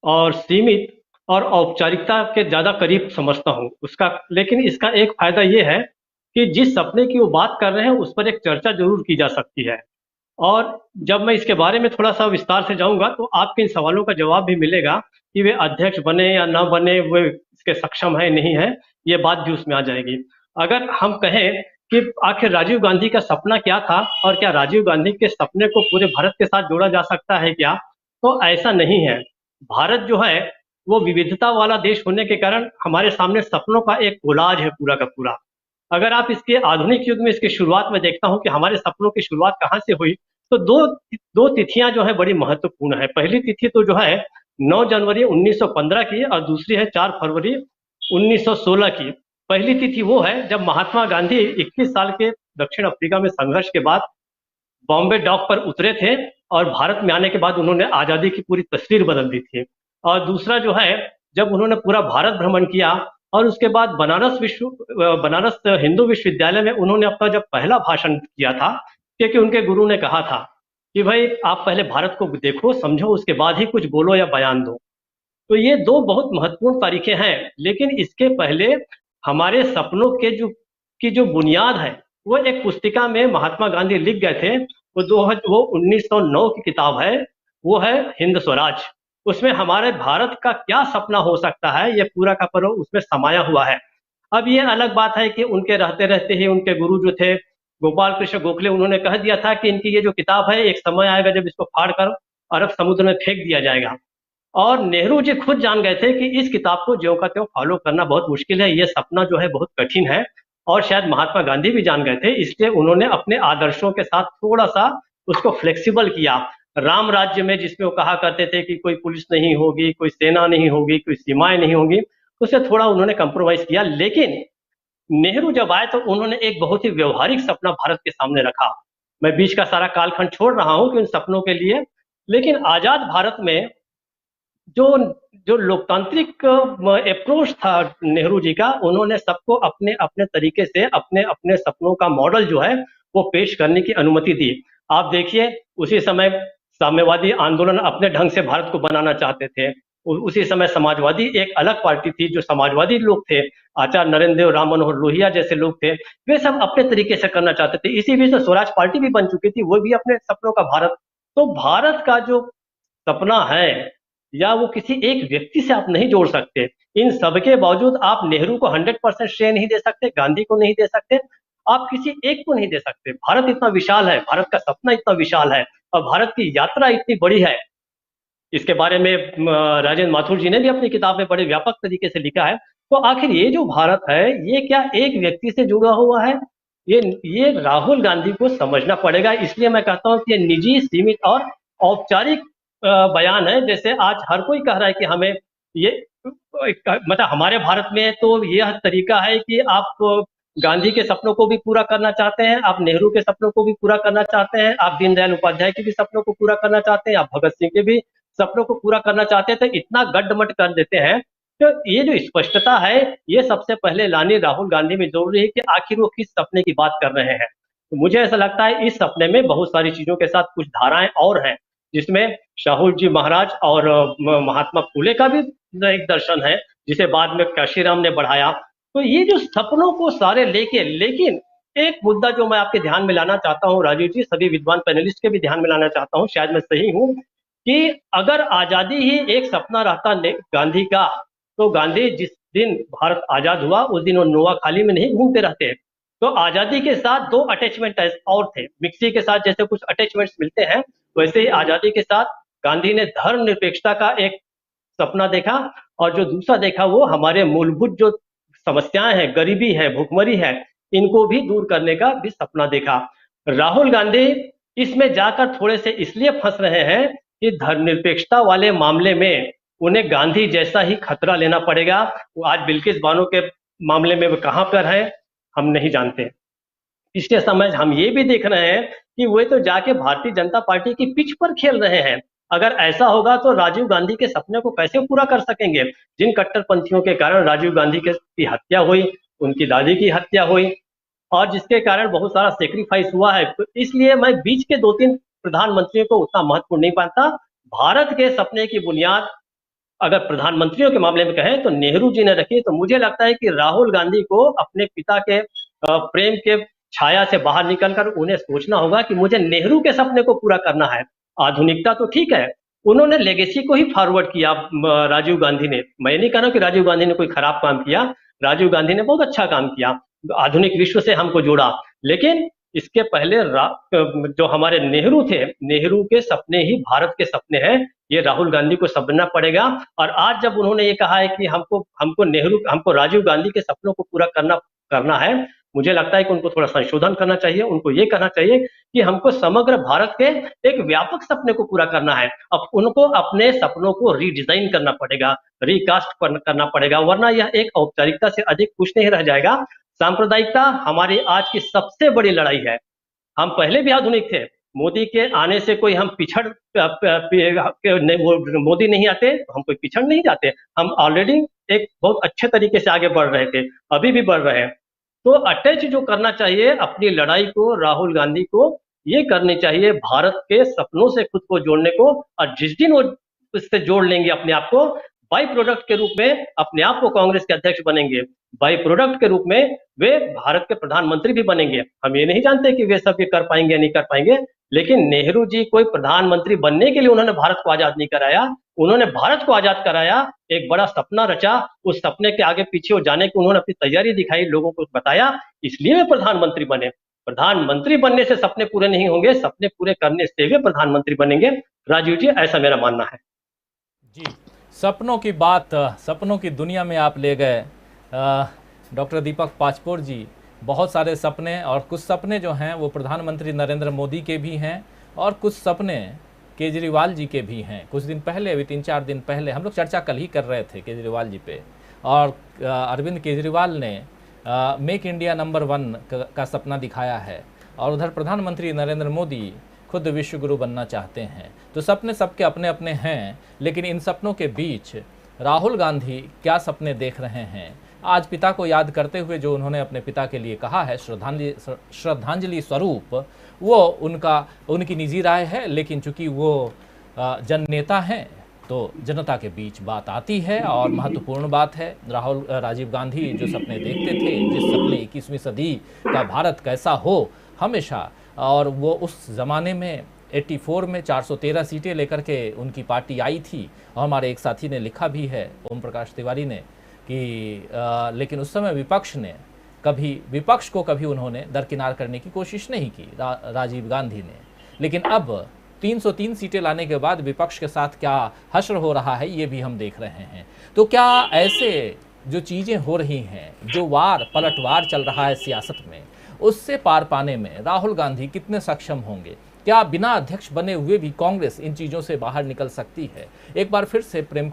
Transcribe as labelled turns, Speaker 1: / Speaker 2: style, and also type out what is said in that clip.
Speaker 1: और सीमित और औपचारिकता के ज़्यादा करीब समझता हूँ उसका। लेकिन इसका एक फायदा ये है कि जिस सपने की वो बात कर रहे हैं उस पर एक चर्चा जरूर की जा सकती है। और जब मैं इसके बारे में थोड़ा सा विस्तार से जाऊंगा तो आपके इन सवालों का जवाब भी मिलेगा कि वे अध्यक्ष बने या ना बने, वे इसके सक्षम है नहीं है, ये बात भी उसमें आ जाएगी। अगर हम कहें कि आखिर राजीव गांधी का सपना क्या था और क्या राजीव गांधी के सपने को पूरे भारत के साथ जोड़ा जा सकता है क्या, तो ऐसा नहीं है। भारत जो है वो विविधता वाला देश होने के कारण हमारे सामने सपनों का एक कोलाज है पूरा का पूरा। अगर आप इसके आधुनिक युग में इसकी शुरुआत में देखता हूँ कि हमारे सपनों की शुरुआत कहाँ से हुई, तो दो दो तिथियां जो है बड़ी महत्वपूर्ण है। पहली तिथि तो जो है 9 जनवरी 1915 की और दूसरी है 4 फरवरी 1916 की। पहली तिथि वो है जब महात्मा गांधी 21 साल के दक्षिण अफ्रीका में संघर्ष के बाद बॉम्बे डॉक पर उतरे थे और भारत में आने के बाद उन्होंने आज़ादी की पूरी तस्वीर बदल दी थी। और दूसरा जो है जब उन्होंने पूरा भारत भ्रमण किया और उसके बाद बनारस हिंदू विश्वविद्यालय में उन्होंने अपना जब पहला भाषण किया था, क्योंकि उनके गुरु ने कहा था कि भाई आप पहले भारत को देखो समझो उसके बाद ही कुछ बोलो या बयान दो। तो ये दो बहुत महत्वपूर्ण तारीखें हैं। लेकिन इसके पहले हमारे सपनों के की जो बुनियाद है वो एक पुस्तिका में महात्मा गांधी लिख गए थे। वो 1909 की किताब है, वो है हिंद स्वराज। उसमें हमारे भारत का क्या सपना हो सकता है ये पूरा का पूरा उसमें समाया हुआ है। अब ये अलग बात है कि उनके रहते रहते ही उनके गुरु जो थे गोपाल कृष्ण गोखले, उन्होंने कह दिया था कि इनकी ये जो किताब है एक समय आएगा जब इसको फाड़ कर अरब समुद्र में फेंक दिया जाएगा। और नेहरू जी खुद जान गए थे कि इस किताब को ज्यों का त्यों फॉलो करना बहुत मुश्किल है, ये सपना जो है बहुत कठिन है। और शायद महात्मा गांधी भी जान गए थे, इसलिए उन्होंने अपने आदर्शों के साथ थोड़ा सा उसको फ्लेक्सिबल किया। राम राज्य में जिसमें वो कहा करते थे कि कोई पुलिस नहीं होगी, कोई सेना नहीं होगी, कोई सीमाएं नहीं होंगी, उससे थोड़ा उन्होंने कंप्रोमाइज किया। लेकिन नेहरू जब आए तो उन्होंने एक बहुत ही व्यवहारिक सपना भारत के सामने रखा। मैं बीच का सारा कालखंड छोड़ रहा हूं कि उन सपनों के लिए। लेकिन आजाद भारत में जो जो लोकतांत्रिक अप्रोच था नेहरू जी का, उन्होंने सबको अपने अपने तरीके से अपने अपने सपनों का मॉडल जो है वो पेश करने की अनुमति दी। आप देखिए उसी समय साम्यवादी आंदोलन अपने ढंग से भारत को बनाना चाहते थे। उसी समय समाजवादी एक अलग पार्टी थी, जो समाजवादी लोग थे, आचार्य नरेंद्र देव, राम मनोहर लोहिया जैसे लोग थे, वे सब अपने तरीके से करना चाहते थे। इसी बीच स्वराज पार्टी भी बन चुकी थी, वो भी अपने सपनों का भारत। तो भारत का जो सपना है या वो किसी एक व्यक्ति से आप नहीं जोड़ सकते। इन सबके बावजूद आप नेहरू को 100% श्रेय नहीं दे सकते, गांधी को नहीं दे सकते, आप किसी एक को नहीं दे सकते। भारत इतना विशाल है, भारत का सपना इतना विशाल है और भारत की यात्रा इतनी बड़ी है। इसके बारे में राजेंद्र माथुर जी ने भी अपनी किताब में बड़े व्यापक तरीके से लिखा है। तो आखिर ये जो भारत है ये क्या एक व्यक्ति से जुड़ा हुआ है? ये राहुल गांधी को समझना पड़ेगा। इसलिए मैं कहता हूँ कि ये निजी, सीमित और औपचारिक बयान है। जैसे आज हर कोई कह रहा है कि हमें ये मतलब हमारे भारत में तो यह तरीका है कि आप गांधी के सपनों को भी पूरा करना चाहते हैं, आप नेहरू के सपनों को भी पूरा करना चाहते हैं, आप दीनदयाल उपाध्याय के भी सपनों को पूरा करना चाहते हैं, आप भगत सिंह के भी सपनों को पूरा करना चाहते हैं, तो इतना गड्ढमट कर देते हैं। तो ये जो स्पष्टता है ये सबसे पहले लानी राहुल गांधी में जरूरी है कि आखिर वो किस सपने की बात कर रहे हैं। तो मुझे ऐसा लगता है इस सपने में बहुत सारी चीजों के साथ कुछ धाराएं और हैं, जिसमें शाहूल जी महाराज और महात्मा फूले का भी एक दर्शन है, जिसे बाद में काशीराम ने बढ़ाया। तो ये जो सपनों को सारे लेके, लेकिन एक मुद्दा जो मैं आपके ध्यान में लाना चाहता हूँ राजीव जी, सभी विद्वान पैनलिस्ट के भी ध्यान में लाना चाहता हूँ, शायद मैं सही हूँ, कि अगर आजादी ही एक सपना रहता गांधी का, तो गांधी जिस दिन भारत आजाद हुआ उस दिन वो नोआ खाली में नहीं घूमते रहते। तो आजादी के साथ दो अटैचमेंट और थे। मिक्सी के साथ जैसे कुछ अटैचमेंट्स मिलते हैं, वैसे ही आजादी के साथ गांधी ने धर्मनिरपेक्षता का एक सपना देखा। और जो दूसरा देखा वो हमारे मूलभूत जो समस्याएं हैं, गरीबी है, भुखमरी है, इनको भी दूर करने का भी सपना देखा। राहुल गांधी इसमें जाकर थोड़े से इसलिए फंस रहे हैं कि धर्मनिरपेक्षता वाले मामले में उन्हें गांधी जैसा ही खतरा लेना पड़ेगा। वो आज बिल्किस बानो के मामले में वो कहां पर है हम नहीं जानते। पिछले समय हम ये भी देख रहे हैं कि वे तो जाके भारतीय जनता पार्टी की पिच पर खेल रहे हैं। अगर ऐसा होगा तो राजीव गांधी के सपने को कैसे पूरा कर सकेंगे? जिन कट्टरपंथियों के कारण राजीव गांधी की हत्या हुई, उनकी दादी की हत्या हुई, और जिसके कारण बहुत सारा सेक्रीफाइस हुआ है। तो इसलिए मैं बीच के दो तीन प्रधानमंत्रियों को उतना महत्वपूर्ण नहीं मानता। भारत के सपने की बुनियाद अगर प्रधानमंत्रियों के मामले में कहें तो नेहरू जी ने रखी, तो मुझे लगता है कि राहुल गांधी को अपने पिता के प्रेम के छाया से बाहर निकलकर उन्हें सोचना होगा कि मुझे नेहरू के सपने को पूरा करना है। आधुनिकता तो ठीक है, उन्होंने लेगेसी को ही फॉरवर्ड किया। राजीव गांधी ने, मैं नहीं कह रहा कि राजीव गांधी ने कोई खराब काम किया, राजीव गांधी ने बहुत अच्छा काम किया, आधुनिक विश्व से हमको जोड़ा। लेकिन इसके पहले जो हमारे नेहरू थे, नेहरू के सपने ही भारत के सपने हैं, ये राहुल गांधी को समझना पड़ेगा। और आज जब उन्होंने ये कहा है कि हमको राजीव गांधी के सपनों को पूरा करना करना है, मुझे लगता है कि उनको थोड़ा संशोधन करना चाहिए। उनको ये कहना चाहिए कि हमको समग्र भारत के एक व्यापक सपने को पूरा करना है। अब उनको अपने सपनों को रीडिजाइन करना पड़ेगा, रिकास्ट करना पड़ेगा, वरना यह एक औपचारिकता से अधिक कुछ नहीं रह जाएगा। सांप्रदायिकता हमारी आज की सबसे बड़ी लड़ाई है। हम पहले भी आधुनिक थे, मोदी के आने से कोई हम मोदी नहीं आते तो हम कोई पिछड़ नहीं जाते। हम ऑलरेडी एक बहुत अच्छे तरीके से आगे बढ़ रहे थे, अभी भी बढ़ रहे हैं। तो अटैच जो करना चाहिए अपनी लड़ाई को, राहुल गांधी को ये करनी चाहिए भारत के सपनों से खुद को जोड़ने को। और जिस दिन वो इससे जोड़ लेंगे अपने आप को, बाई प्रोडक्ट के रूप में अपने आप को कांग्रेस के अध्यक्ष बनेंगे, बाई प्रोडक्ट के रूप में वे भारत के प्रधानमंत्री भी बनेंगे। हम ये नहीं जानते कि वे सब ये कर पाएंगे या नहीं कर पाएंगे, लेकिन नेहरू जी कोई प्रधानमंत्री बनने के लिए उन्होंने भारत को आजाद नहीं कराया, उन्होंने भारत को आजाद कराया, एक बड़ा सपना रचा, उस सपने के आगे पीछे वो जाने की उन्होंने अपनी तैयारी दिखाई, लोगों को बताया, इसलिए वे प्रधानमंत्री बने। प्रधानमंत्री बनने से सपने पूरे नहीं होंगे, सपने पूरे करने से वे प्रधानमंत्री बनेंगे। राजीव जी, ऐसा मेरा मानना है।
Speaker 2: जी, सपनों की बात, सपनों की दुनिया में आप ले गए डॉक्टर दीपक पाचपोर जी। बहुत सारे सपने, और कुछ सपने जो हैं वो प्रधानमंत्री नरेंद्र मोदी के भी हैं, और कुछ सपने केजरीवाल जी के भी हैं। कुछ दिन पहले, अभी 3-4 दिन पहले, हम लोग चर्चा कल ही कर रहे थे केजरीवाल जी पे, और अरविंद केजरीवाल ने मेक इंडिया नंबर 1 का सपना दिखाया है, और उधर प्रधानमंत्री नरेंद्र मोदी खुद विश्व गुरु बनना चाहते हैं। तो सपने सबके अपने अपने हैं, लेकिन इन सपनों के बीच राहुल गांधी क्या सपने देख रहे हैं? आज पिता को याद करते हुए जो उन्होंने अपने पिता के लिए कहा है, श्रद्धांजलि स्वरूप, वो उनकी निजी राय है, लेकिन चूंकि वो जननेता हैं तो जनता के बीच बात आती है, और महत्वपूर्ण बात है। राजीव गांधी जो सपने देखते थे, जिस सपने 21वीं सदी का भारत कैसा हो हमेशा, और वो उस ज़माने में 84 में 413 सीटें लेकर के उनकी पार्टी आई थी, और हमारे एक साथी ने लिखा भी है, ओम प्रकाश तिवारी ने, कि लेकिन उस समय विपक्ष को कभी उन्होंने दरकिनार करने की कोशिश नहीं की, राजीव गांधी ने। लेकिन अब 303 सीटें लाने के बाद विपक्ष के साथ क्या हश्र हो रहा है, ये भी हम देख रहे हैं। तो क्या ऐसे जो चीज़ें हो रही हैं, जो पलटवार चल रहा है सियासत में, उससे पार पाने में राहुल गांधी कितने सक्षम होंगे? क्या बिना अध्यक्ष बने हुए भी कांग्रेस इन चीज़ों से बाहर निकल सकती है? एक बार फिर से प्रेम